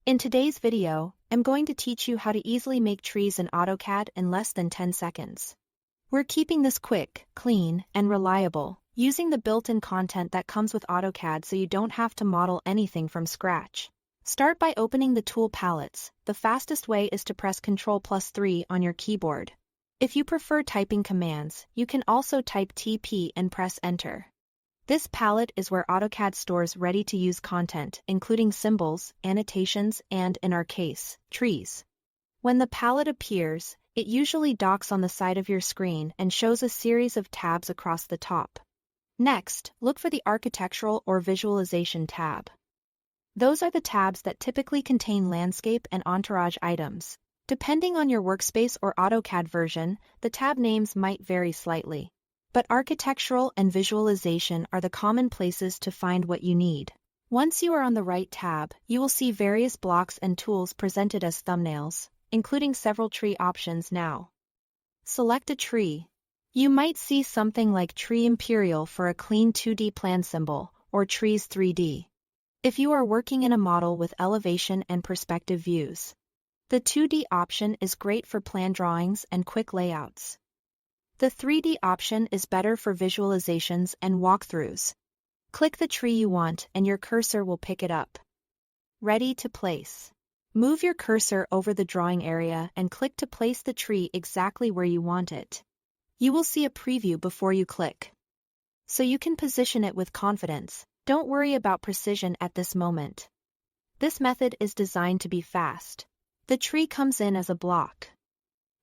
In today's video, I'm going to teach you how to easily make trees in AutoCAD in less than 10 seconds. We're keeping this quick, clean, and reliable, using the built-in content that comes with AutoCAD so you don't have to model anything from scratch. Start by opening the tool palettes. The fastest way is to press Ctrl+3 on your keyboard. If you prefer typing commands, you can also type TP and press Enter. This palette is where AutoCAD stores ready-to-use content, including symbols, annotations, and, in our case, trees. When the palette appears, it usually docks on the side of your screen and shows a series of tabs across the top. Next, look for the Architectural or Visualization tab. Those are the tabs that typically contain landscape and entourage items. Depending on your workspace or AutoCAD version, the tab names might vary slightly. But architectural and visualization are the common places to find what you need. Once you are on the right tab, you will see various blocks and tools presented as thumbnails, including several tree options now. Select a tree. You might see something like Tree Imperial for a clean 2D plan symbol, or Trees 3D. If you are working in a model with elevation and perspective views, the 2D option is great for plan drawings and quick layouts. The 3D option is better for visualizations and walkthroughs. Click the tree you want and your cursor will pick it up. Ready to place. Move your cursor over the drawing area and click to place the tree exactly where you want it. You will see a preview before you click, so you can position it with confidence. Don't worry about precision at this moment. This method is designed to be fast. The tree comes in as a block,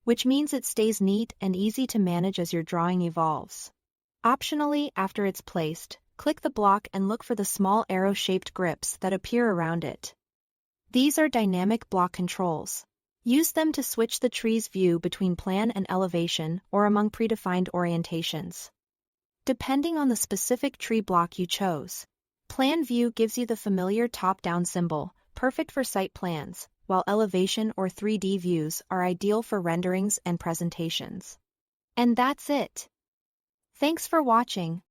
which means it stays neat and easy to manage as your drawing evolves. Optionally, after it's placed, click the block and look for the small arrow-shaped grips that appear around it. These are dynamic block controls. Use them to switch the tree's view between plan and elevation or among predefined orientations. Depending on the specific tree block you chose, Plan View gives you the familiar top-down symbol, perfect for site plans, while elevation or 3D views are ideal for renderings and presentations. And that's it. Thanks for watching.